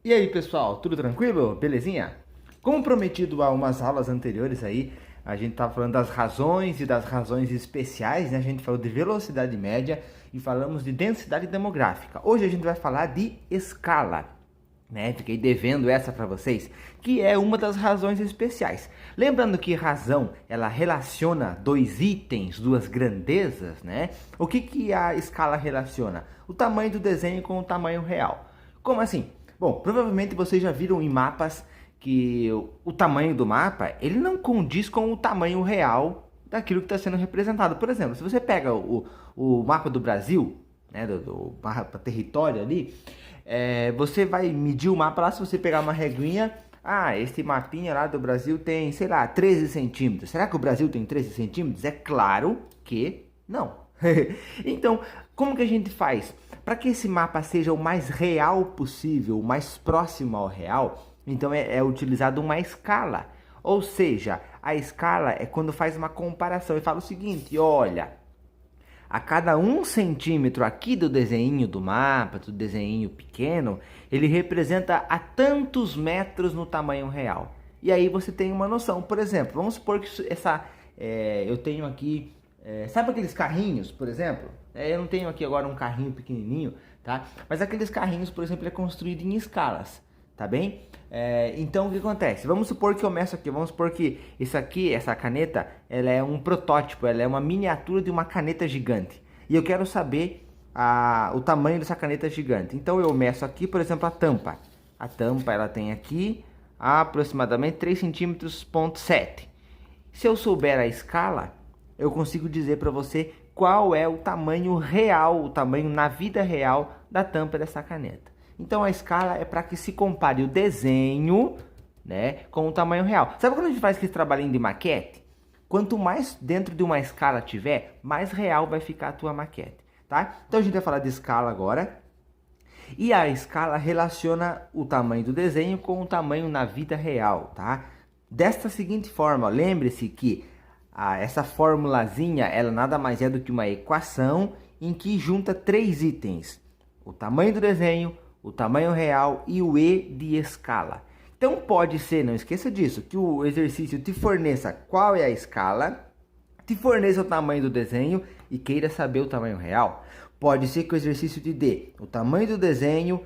E aí, pessoal, tudo tranquilo? Belezinha? Como prometido há umas aulas anteriores aí, a gente estava falando das razões e das razões especiais, né? A gente falou de velocidade média e falamos de densidade demográfica. Hoje a gente vai falar de escala, né? Fiquei devendo essa para vocês, que é uma das razões especiais. Lembrando que razão, ela relaciona dois itens, duas grandezas, né? O que a escala relaciona? O tamanho do desenho com o tamanho real. Como assim? Bom, provavelmente vocês já viram em mapas que o tamanho do mapa, ele não condiz com o tamanho real daquilo que está sendo representado. Por exemplo, se você pega o mapa do Brasil, né, do mapa território ali, você vai medir o mapa lá, se você pegar uma reguinha, este mapinha lá do Brasil tem, sei lá, 13 centímetros. Será que o Brasil tem 13 centímetros? É claro que não. Então, como que a gente faz? Para que esse mapa seja o mais real possível, o mais próximo ao real, então é utilizado uma escala. Ou seja, a escala é quando faz uma comparação e fala o seguinte: olha, a cada 1 centímetro aqui do desenho do mapa, do desenho pequeno, ele representa a tantos metros no tamanho real. E aí você tem uma noção. Por exemplo, vamos supor que eu tenho aqui, sabe aqueles carrinhos, por exemplo? Eu não tenho aqui agora um carrinho pequenininho, tá? Mas aqueles carrinhos, por exemplo, é construído em escalas, tá bem? Então o que acontece? Vamos supor que eu meço aqui, vamos supor que isso aqui, essa caneta, ela é um protótipo, ela é uma miniatura de uma caneta gigante. E eu quero saber o tamanho dessa caneta gigante. Então eu meço aqui, por exemplo, a tampa. A tampa ela tem aqui aproximadamente 3 centímetros, ponto 7. Se eu souber a escala, eu consigo dizer para você qual é o tamanho real, o tamanho na vida real da tampa dessa caneta. Então a escala é para que se compare o desenho, né, com o tamanho real. Sabe quando a gente faz esse trabalhinho de maquete? Quanto mais dentro de uma escala tiver, mais real vai ficar a tua maquete, tá? Então a gente vai falar de escala agora. E a escala relaciona o tamanho do desenho com o tamanho na vida real, tá? Desta seguinte forma, lembre-se que essa formulazinha, ela nada mais é do que uma equação em que junta três itens: o tamanho do desenho, o tamanho real e o E de escala. Então pode ser, não esqueça disso, que o exercício te forneça qual é a escala, te forneça o tamanho do desenho e queira saber o tamanho real. Pode ser que o exercício te dê o tamanho do desenho,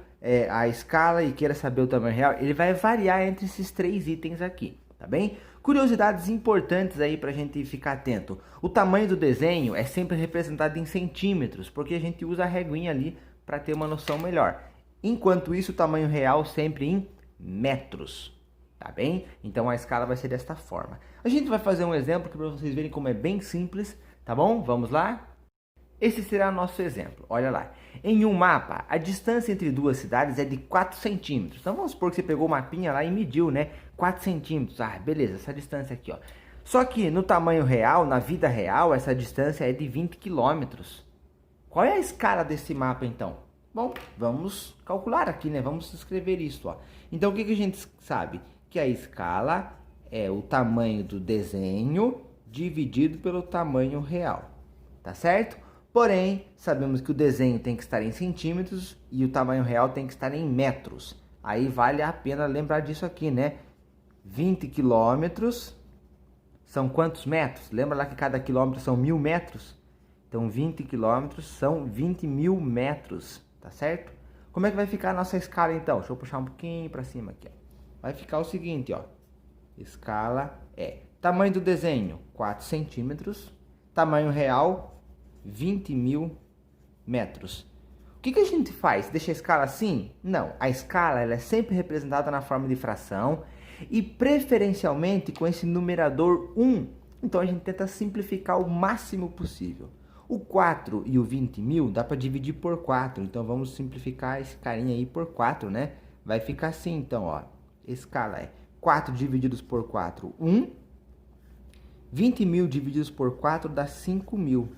a escala e queira saber o tamanho real. Ele vai variar entre esses três itens aqui, tá bem? Curiosidades importantes aí para a gente ficar atento. O tamanho do desenho é sempre representado em centímetros, porque a gente usa a reguinha ali para ter uma noção melhor. Enquanto isso, o tamanho real sempre em metros, tá bem? Então a escala vai ser desta forma. A gente vai fazer um exemplo para vocês verem como é bem simples, tá bom? Vamos lá? Esse será nosso exemplo. Olha lá. Em um mapa, a distância entre duas cidades é de 4 centímetros. Então vamos supor que você pegou o mapinha lá e mediu, né? 4 centímetros. Beleza, essa distância aqui, ó. Só que no tamanho real, na vida real, essa distância é de 20 quilômetros. Qual é a escala desse mapa, então? Bom, vamos calcular aqui, né? Vamos escrever isso, ó. Então o que a gente sabe? Que a escala é o tamanho do desenho dividido pelo tamanho real. Tá certo? Porém, sabemos que o desenho tem que estar em centímetros e o tamanho real tem que estar em metros. Aí vale a pena lembrar disso aqui, né? 20 quilômetros são quantos metros? Lembra lá que cada quilômetro são 1000 metros? Então 20 quilômetros são 20.000 metros, tá certo? Como é que vai ficar a nossa escala então? Deixa eu puxar um pouquinho para cima aqui, ó. Vai ficar o seguinte, ó. Escala é tamanho do desenho, 4 centímetros. Tamanho real, 20.000 metros. O que a gente faz? Deixa a escala assim? Não. A escala ela é sempre representada na forma de fração e preferencialmente com esse numerador 1. Então a gente tenta simplificar o máximo possível. O 4 e o 20.000 dá para dividir por 4. Então vamos simplificar esse carinha aí por 4, né? Vai ficar assim então, ó. Escala é 4 divididos por 4, 1. 20.000 divididos por 4 dá 5.000.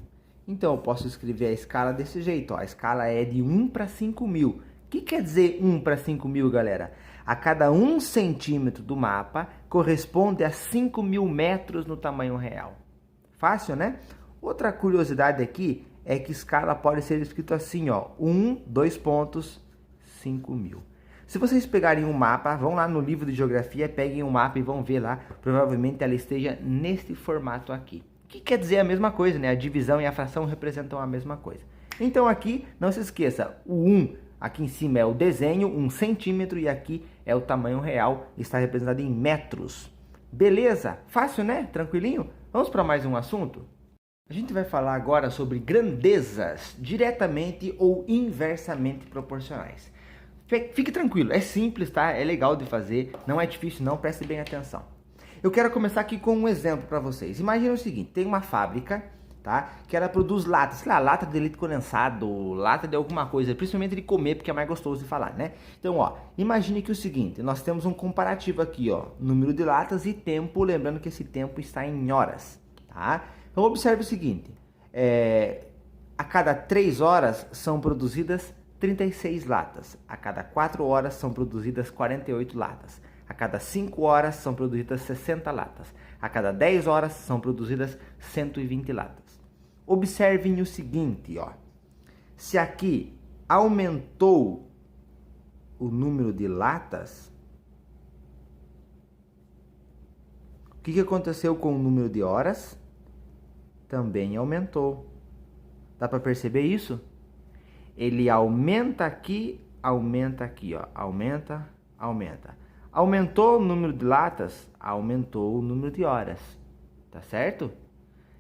Então eu posso escrever a escala desse jeito, ó. A escala é de 1 para 5.000. O que quer dizer 1 para 5.000, galera? A cada 1 centímetro do mapa corresponde a 5.000 metros no tamanho real. Fácil, né? Outra curiosidade aqui é que escala pode ser escrito assim, ó. 1, 2 pontos, 5.000. Se vocês pegarem um mapa, vão lá no livro de geografia, peguem um mapa e vão ver lá, provavelmente ela esteja neste formato aqui. Que quer dizer a mesma coisa, né? A divisão e a fração representam a mesma coisa. Então aqui, não se esqueça, o 1 aqui em cima é o desenho, 1 centímetro, e aqui é o tamanho real, está representado em metros. Beleza? Fácil, né? Tranquilinho? Vamos para mais um assunto? A gente vai falar agora sobre grandezas diretamente ou inversamente proporcionais. Fique tranquilo, é simples, tá? É legal de fazer, não é difícil não, preste bem atenção. Eu quero começar aqui com um exemplo para vocês. Imagina o seguinte, tem uma fábrica, tá? Que ela produz latas, sei lá, lata de leite condensado, lata de alguma coisa, principalmente de comer, porque é mais gostoso de falar, né? Então, ó, imagine que o seguinte, nós temos um comparativo aqui, ó, número de latas e tempo, lembrando que esse tempo está em horas, tá? Então, observe o seguinte, a cada 3 horas são produzidas 36 latas, a cada 4 horas são produzidas 48 latas, a cada 5 horas são produzidas 60 latas, a cada 10 horas são produzidas 120 latas. Observem o seguinte, ó, se aqui aumentou o número de latas, o que aconteceu com o número de horas? Também aumentou. Dá para perceber isso? Ele aumenta aqui, ó, aumenta. Aumentou o número de latas, aumentou o número de horas, tá certo?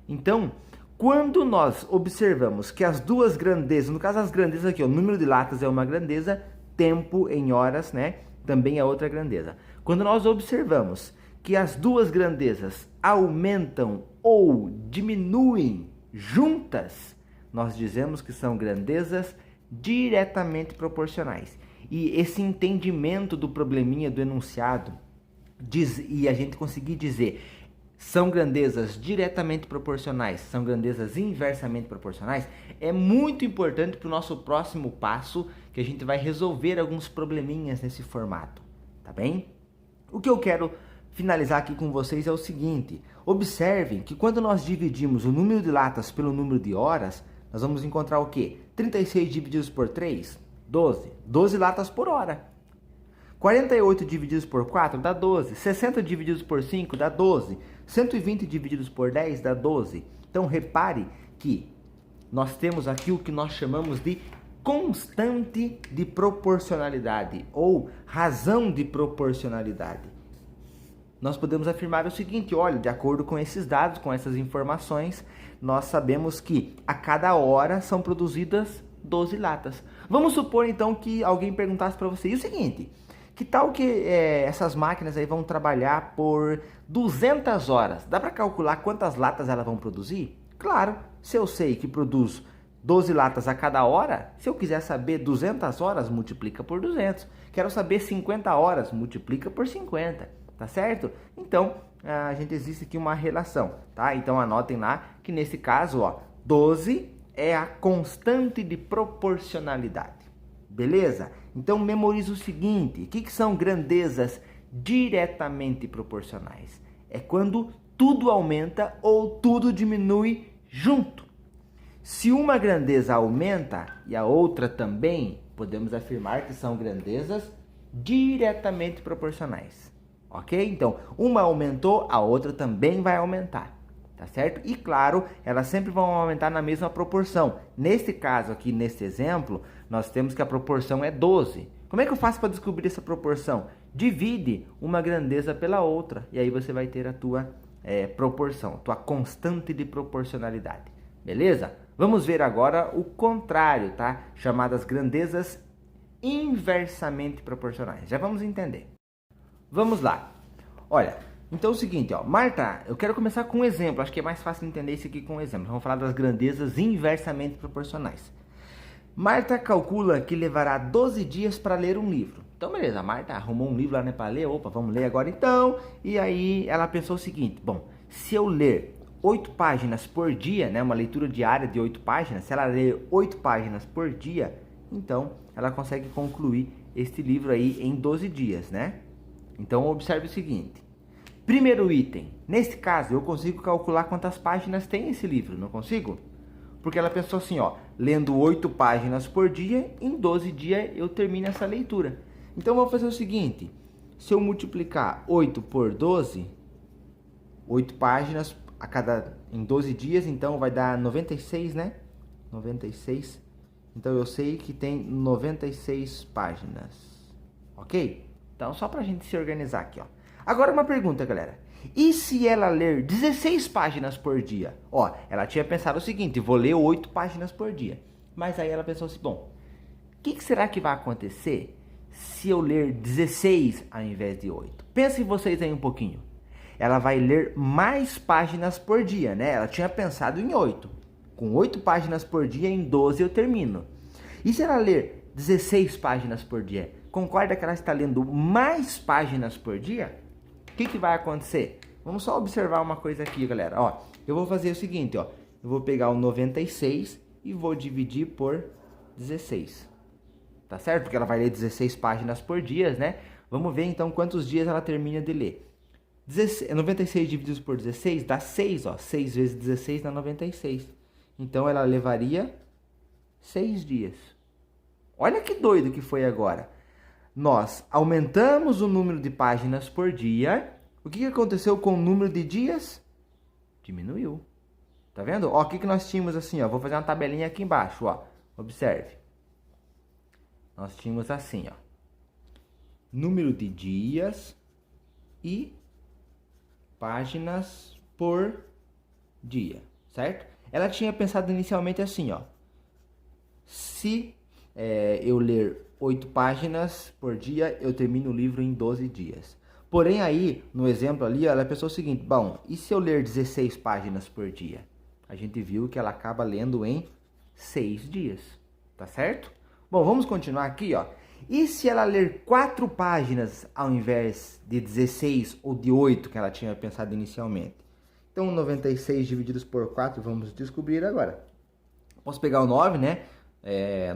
Então, quando nós observamos que as duas grandezas, no caso as grandezas aqui, ó, o número de latas é uma grandeza, tempo em horas, né, também é outra grandeza. Quando nós observamos que as duas grandezas aumentam ou diminuem juntas, nós dizemos que são grandezas diretamente proporcionais. E esse entendimento do probleminha do enunciado e a gente conseguir dizer são grandezas diretamente proporcionais, são grandezas inversamente proporcionais, é muito importante para o nosso próximo passo, que a gente vai resolver alguns probleminhas nesse formato, tá bem? O que eu quero finalizar aqui com vocês é o seguinte, observem que quando nós dividimos o número de latas pelo número de horas, nós vamos encontrar o quê? 36 divididos por 3, 12. 12 latas por hora. 48 divididos por 4 dá 12. 60 divididos por 5 dá 12. 120 divididos por 10 dá 12. Então repare que nós temos aqui o que nós chamamos de constante de proporcionalidade ou razão de proporcionalidade. Nós podemos afirmar o seguinte, olha, de acordo com esses dados, com essas informações, nós sabemos que a cada hora são produzidas 12 latas. Vamos supor então que alguém perguntasse para você, e o seguinte, que tal que essas máquinas aí vão trabalhar por 200 horas? Dá para calcular quantas latas elas vão produzir? Claro, se eu sei que produz 12 latas a cada hora, se eu quiser saber 200 horas, multiplica por 200. Quero saber 50 horas, multiplica por 50. Tá certo? Então, a gente existe aqui uma relação, tá? Então, anotem lá que nesse caso, ó, 12 é a constante de proporcionalidade. Beleza? Então, memorize o seguinte, o que são grandezas diretamente proporcionais? É quando tudo aumenta ou tudo diminui junto. Se uma grandeza aumenta e a outra também, podemos afirmar que são grandezas diretamente proporcionais. Ok? Então, uma aumentou, a outra também vai aumentar, tá certo? E claro, elas sempre vão aumentar na mesma proporção. Neste caso aqui, neste exemplo, nós temos que a proporção é 12. Como é que eu faço para descobrir essa proporção? Divide uma grandeza pela outra, e aí você vai ter a tua proporção, tua constante de proporcionalidade. Beleza? Vamos ver agora o contrário, tá? Chamadas grandezas inversamente proporcionais. Já vamos entender. Vamos lá. Olha, então é o seguinte, ó, Marta, eu quero começar com um exemplo, acho que é mais fácil entender isso aqui com um exemplo. Vamos falar das grandezas inversamente proporcionais. Marta calcula que levará 12 dias para ler um livro. Então, beleza, a Marta arrumou um livro lá, né, para ler, opa, vamos ler agora então. E aí ela pensou o seguinte, bom, se eu ler 8 páginas por dia, né, uma leitura diária de 8 páginas, se ela ler 8 páginas por dia, então ela consegue concluir este livro aí em 12 dias, né? Então, observe o seguinte. Primeiro item. Nesse caso, eu consigo calcular quantas páginas tem esse livro, não consigo? Porque ela pensou assim, ó, lendo 8 páginas por dia, em 12 dias eu termino essa leitura. Então eu vou fazer o seguinte, se eu multiplicar 8 por 12, 8 páginas em 12 dias, então vai dar 96, né? 96. Então eu sei que tem 96 páginas, ok? Então só pra gente se organizar aqui, ó. Agora uma pergunta, galera. E se ela ler 16 páginas por dia? Ó, ela tinha pensado o seguinte, vou ler 8 páginas por dia. Mas aí ela pensou assim, bom, o que será que vai acontecer se eu ler 16 ao invés de 8? Pensem vocês aí um pouquinho. Ela vai ler mais páginas por dia, né? Ela tinha pensado em 8. Com 8 páginas por dia, em 12 eu termino. E se ela ler 16 páginas por dia? Concorda que ela está lendo mais páginas por dia? O que vai acontecer? Vamos só observar uma coisa aqui, galera. Ó, eu vou fazer o seguinte, ó. Eu vou pegar o 96 e vou dividir por 16. Tá certo? Porque ela vai ler 16 páginas por dia, né? Vamos ver então quantos dias ela termina de ler. 96 dividido por 16 dá 6, ó. 6 vezes 16 dá 96. Então ela levaria 6 dias. Olha que doido que foi agora. Nós aumentamos o número de páginas por dia. O que aconteceu com o número de dias? Diminuiu. Tá vendo? Ó, o que nós tínhamos assim, ó. Vou fazer uma tabelinha aqui embaixo, ó. Observe. Nós tínhamos assim, ó. Número de dias e páginas por dia, certo? Ela tinha pensado inicialmente assim, ó. Se eu ler 8 páginas por dia, eu termino o livro em 12 dias. Porém aí, no exemplo ali, ela pensou o seguinte, bom, e se eu ler 16 páginas por dia? A gente viu que ela acaba lendo em 6 dias, tá certo? Bom, vamos continuar aqui, ó. E se ela ler 4 páginas ao invés de 16 ou de 8 que ela tinha pensado inicialmente? Então, 96 divididos por 4, vamos descobrir agora. Posso pegar o 9, né?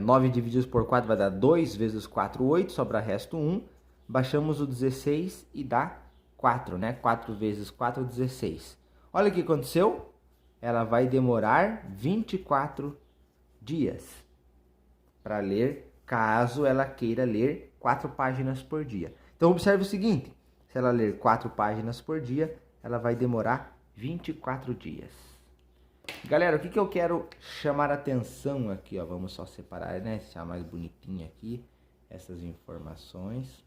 9 divididos por 4 vai dar 2 vezes 4, 8, sobra resto 1. Baixamos o 16 e dá 4, né? 4 vezes 4, 16. Olha o que aconteceu. Ela vai demorar 24 dias para ler, caso ela queira ler 4 páginas por dia. Então, observe o seguinte. Se ela ler 4 páginas por dia, ela vai demorar 24 dias. Galera, o que eu quero chamar a atenção aqui, ó, vamos só separar, né, deixar mais bonitinho aqui essas informações.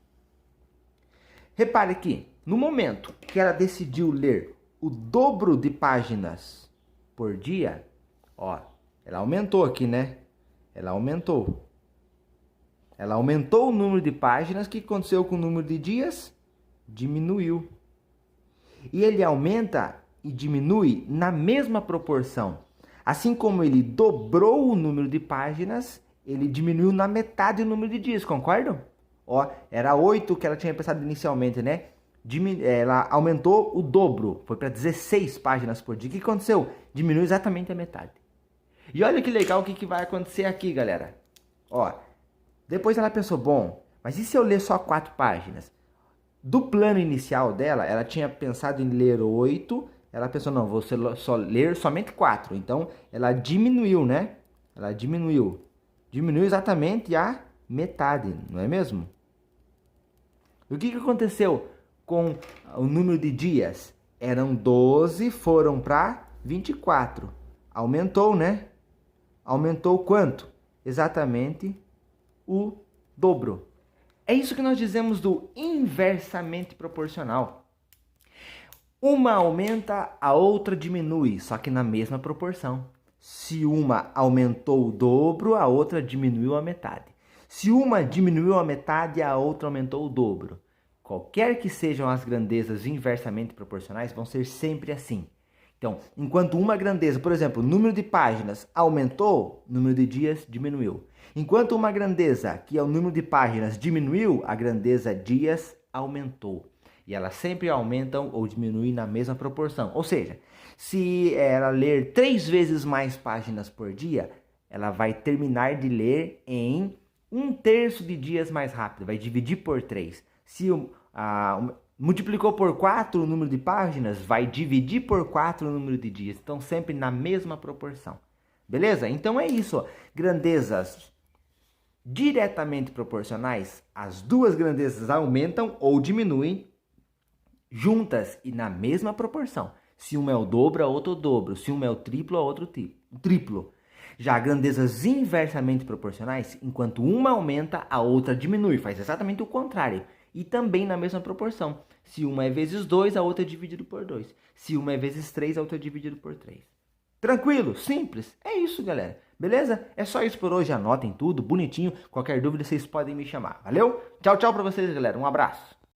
Repare que, no momento que ela decidiu ler o dobro de páginas por dia, ó, ela aumentou aqui, né? Ela aumentou o número de páginas. O que aconteceu com o número de dias? Diminuiu. E ele aumenta e diminui na mesma proporção. Assim como ele dobrou o número de páginas, ele diminuiu na metade o número de dias, concordam? Ó, era 8 que ela tinha pensado inicialmente, né? Ela aumentou o dobro, foi para 16 páginas por dia. O que aconteceu? Diminuiu exatamente a metade. E olha que legal o que vai acontecer aqui, galera. Ó, depois ela pensou, bom, mas e se eu ler só 4 páginas? Do plano inicial dela, ela tinha pensado em ler 8, ela pensou, não, vou só ler somente 4. Então, ela diminuiu, né? Ela diminuiu. Diminuiu exatamente a metade, não é mesmo? E o que aconteceu com o número de dias? Eram 12, foram para 24. Aumentou, né? Aumentou quanto? Exatamente o dobro. É isso que nós dizemos do inversamente proporcional. Uma aumenta, a outra diminui, só que na mesma proporção. Se uma aumentou o dobro, a outra diminuiu a metade. Se uma diminuiu a metade, a outra aumentou o dobro. Qualquer que sejam as grandezas inversamente proporcionais, vão ser sempre assim. Então, enquanto uma grandeza, por exemplo, o número de páginas aumentou, o número de dias diminuiu. Enquanto uma grandeza, que é o número de páginas, diminuiu, a grandeza dias aumentou. E elas sempre aumentam ou diminuem na mesma proporção. Ou seja, se ela ler 3 vezes mais páginas por dia, ela vai terminar de ler em 1/3 de dias mais rápido. Vai dividir por 3. Se multiplicou por 4 o número de páginas, vai dividir por 4 o número de dias. Então, sempre na mesma proporção. Beleza? Então, é isso. Ó. Grandezas diretamente proporcionais, as duas grandezas aumentam ou diminuem juntas e na mesma proporção. Se uma é o dobro, a outra é o dobro. Se uma é o triplo, a outra é o triplo. Já grandezas inversamente proporcionais, enquanto uma aumenta, a outra diminui. Faz exatamente o contrário. E também na mesma proporção. Se uma é vezes 2, a outra é dividido por 2. Se uma é vezes 3, a outra é dividido por 3. Tranquilo? Simples? É isso, galera. Beleza? É só isso por hoje. Anotem tudo, bonitinho. Qualquer dúvida, vocês podem me chamar. Valeu? Tchau, tchau pra vocês, galera. Um abraço.